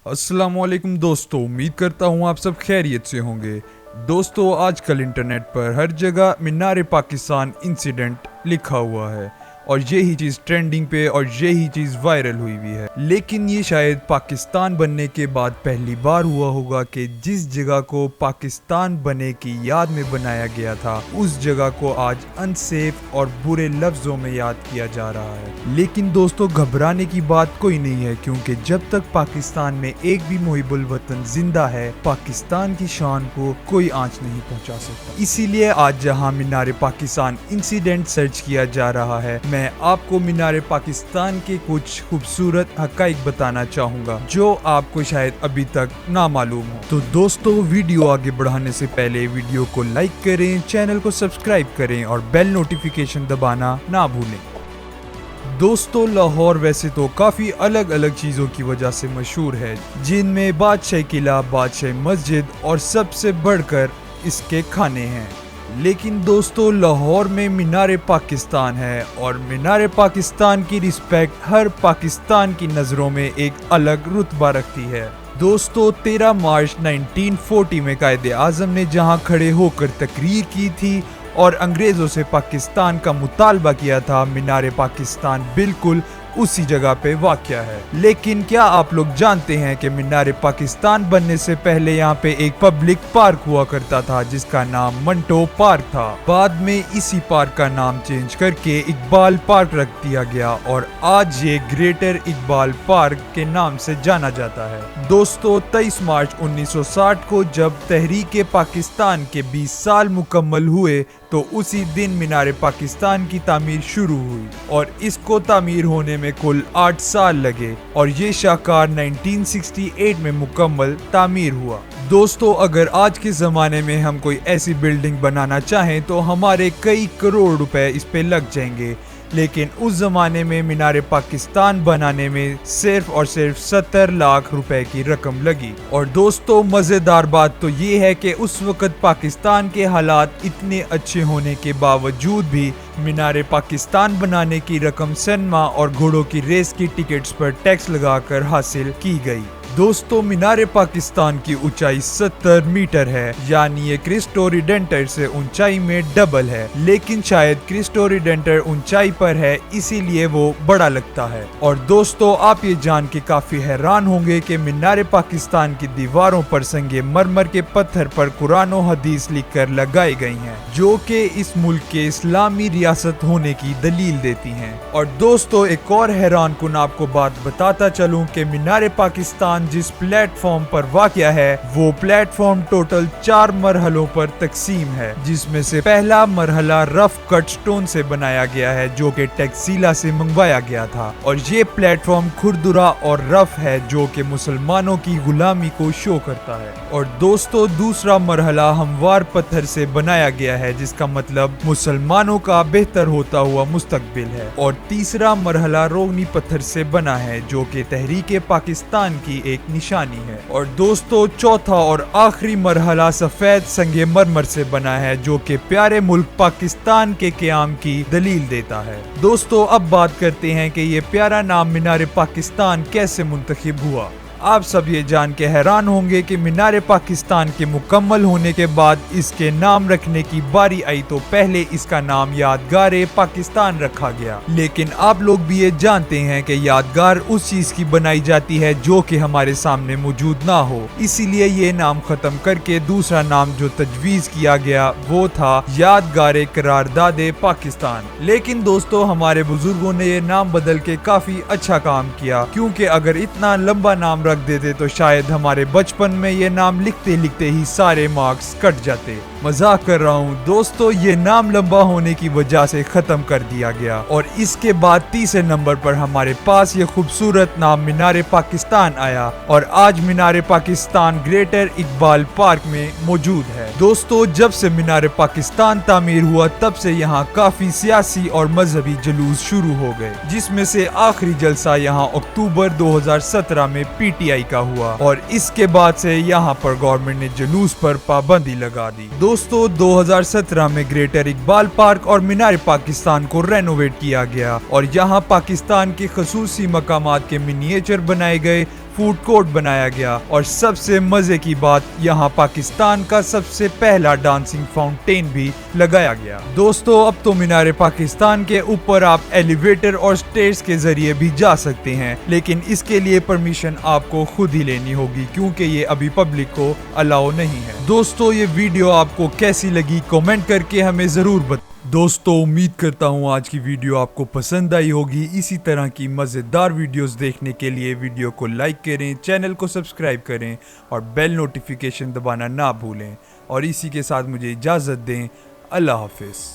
अस्सलाम वालेकुम दोस्तों, उम्मीद करता हूँ आप सब खैरियत से होंगे। दोस्तों, आजकल इंटरनेट पर हर जगह मीनार पाकिस्तान इंसिडेंट लिखा हुआ है और यही चीज़ ट्रेंडिंग पे और यही चीज़ वायरल हुई भी है। लेकिन ये शायद पाकिस्तान बनने के बाद पहली बार हुआ होगा कि जिस जगह को पाकिस्तान बने की याद में बनाया गया था उस जगह को आज अनसेफ और बुरे लफ्ज़ों में याद किया जा रहा है। लेकिन दोस्तों, घबराने की बात कोई नहीं है, क्योंकि जब तक पाकिस्तान में एक भी मुहिबुल वतन जिंदा है, पाकिस्तान की शान को कोई आंच नहीं पहुंचा सकता। इसीलिए आज जहां मीनार पाकिस्तान इंसिडेंट सर्च किया जा रहा है, मैं आपको मीनार पाकिस्तान के कुछ खूबसूरत हक़ाइक़ बताना चाहूँगा जो आपको शायद अभी तक ना मालूम हो। तो दोस्तों, वीडियो आगे बढ़ाने से पहले वीडियो को लाइक करें, चैनल को सब्सक्राइब करें और बेल नोटिफिकेशन दबाना ना भूलें। दोस्तों, लाहौर वैसे तो काफ़ी अलग अलग चीज़ों की वजह से मशहूर है, जिनमें बादशाह किला, बादशाह मस्जिद और सबसे बढ़कर इसके खाने हैं। लेकिन दोस्तों, लाहौर में मीनार पाकिस्तान है और मीनार पाकिस्तान की रिस्पेक्ट हर पाकिस्तान की नज़रों में एक अलग रुतबा रखती है। दोस्तों, 13 मार्च 1940 में कायदे आज़म ने जहां खड़े होकर तकरीर की थी और अंग्रेज़ों से पाकिस्तान का मुतालबा किया था, मीनार पाकिस्तान बिल्कुल उसी जगह पे वाक़या है। लेकिन क्या आप लोग जानते हैं कि मीनार पाकिस्तान बनने से पहले यहाँ पे एक पब्लिक पार्क हुआ करता था जिसका नाम मंटो पार्क था। बाद में इसी पार्क का नाम चेंज करके इकबाल पार्क रख दिया गया और आज ये ग्रेटर इकबाल पार्क के नाम से जाना जाता है। दोस्तों, 23 मार्च 1960 को जब तहरीक पाकिस्तान के 20 साल मुकम्मल हुए तो उसी दिन मीनार पाकिस्तान की तामीर शुरू हुई और इसको तामीर होने में कुल 8 साल लगे और ये शाहकार 1968 में मुकम्मल तामीर हुआ। दोस्तों, अगर आज के ज़माने में हम कोई ऐसी बिल्डिंग बनाना चाहें तो हमारे कई करोड़ रुपए इस पे लग जाएंगे, लेकिन उस ज़माने में मीनार पाकिस्तान बनाने में सिर्फ और सिर्फ 70 लाख रुपए की रकम लगी। और दोस्तों, मज़ेदार बात तो ये है कि उस वक़्त पाकिस्तान के हालात इतने अच्छे होने के बावजूद भी मीनार पाकिस्तान बनाने की रकम सिनेमा और घोड़ों की रेस की टिकट्स पर टैक्स लगाकर हासिल की गई। दोस्तों, मीनार पाकिस्तान की ऊंचाई 70 मीटर है, यानी ये क्रिस्टो रिडेंटर से ऊंचाई में डबल है। लेकिन शायद क्रिस्टो रिडेंटर ऊंचाई पर है इसीलिए वो बड़ा लगता है। और दोस्तों, आप ये जान के काफी हैरान होंगे कि मीनार पाकिस्तान की दीवारों पर संगे मरमर के पत्थर पर कुरान और हदीस लिखकर लगाई गई हैं, जो कि इस मुल्क के इस्लामी रियासत होने की दलील देती हैं। और दोस्तों, एक और हैरान कुन आपको बात बताता चलूं कि मीनार पाकिस्तान जिस प्लेटफॉर्म पर वाक़या है वो प्लेटफॉर्म टोटल 4 मरहलों पर तकसीम है, जिसमें से पहला मरहला रफ कट स्टोन से बनाया गया है जो कि टैक्सीला से मंगवाया गया था और ये प्लेटफॉर्म खुरदुरा और रफ है जो कि मुसलमानों की गुलामी को शो करता है। और दोस्तों, दूसरा मरहला हमवार पत्थर से बनाया गया है जिसका मतलब मुसलमानों का बेहतर होता हुआ मुस्तकबिल है। और तीसरा मरहला रोगनी पत्थर से बना है जो कि तहरीक पाकिस्तान की एक निशानी है। और दोस्तों, चौथा और आखिरी मरहला सफेद संगे मरमर से बना है जो कि प्यारे मुल्क पाकिस्तान के क़याम की दलील देता है। दोस्तों, अब बात करते हैं कि ये प्यारा नाम मीनार पाकिस्तान कैसे मुंतखब हुआ। आप सब ये जान के हैरान होंगे कि मीनार पाकिस्तान के मुकम्मल होने के बाद इसके नाम रखने की बारी आई तो पहले इसका नाम यादगार पाकिस्तान रखा गया। लेकिन आप लोग भी ये जानते हैं कि यादगार उस चीज की बनाई जाती है जो कि हमारे सामने मौजूद ना हो, इसीलिए ये नाम खत्म करके दूसरा नाम जो तजवीज़ किया गया वो था यादगार करारदाद पाकिस्तान। लेकिन दोस्तों, हमारे बुजुर्गों ने ये नाम बदल के काफी अच्छा काम किया, क्योंकि अगर इतना लंबा नाम रख देते तो शायद हमारे बचपन में ये नाम लिखते लिखते ही सारे मार्क्स कट जाते। मजाक कर रहा हूँ दोस्तों, ये नाम लंबा होने की वजह से खत्म कर दिया गया और इसके बाद तीसरे नंबर पर हमारे पास ये खूबसूरत नाम मीनार पाकिस्तान आया और आज मीनार पाकिस्तान ग्रेटर इकबाल पार्क में मौजूद है। दोस्तों, जब से मीनार पाकिस्तान तामीर हुआ तब से यहाँ काफी सियासी और मजहबी जुलूस शुरू हो गए, जिसमें से आखिरी जलसा यहाँ अक्टूबर 2017 में PTI का हुआ और इसके बाद से यहाँ पर गवर्नमेंट ने जुलूस पर पाबंदी लगा दी। दोस्तों, 2017 में ग्रेटर इकबाल पार्क और मीनार पाकिस्तान को रेनोवेट किया गया और यहाँ पाकिस्तान के खसूसी मकामात के मिनिएचर बनाए गए, फूड कोर्ट बनाया गया और सबसे मजे की बात, यहाँ पाकिस्तान का सबसे पहला डांसिंग फाउंटेन भी लगाया गया। दोस्तों अब तो मीनार पाकिस्तान के ऊपर आप एलिवेटर और स्टेयर्स के जरिए भी जा सकते हैं, लेकिन इसके लिए परमिशन आपको खुद ही लेनी होगी क्योंकि ये अभी पब्लिक को अलाउ नहीं है। दोस्तों ये वीडियो आपको कैसी लगी कमेंट करके हमें जरूर बताएं। दोस्तों उम्मीद करता हूँ आज की वीडियो आपको पसंद आई होगी। इसी तरह की मज़ेदार वीडियोस देखने के लिए वीडियो को लाइक करें, चैनल को सब्सक्राइब करें और बेल नोटिफिकेशन दबाना ना भूलें। और इसी के साथ मुझे इजाज़त दें। अल्लाह हाफिज़।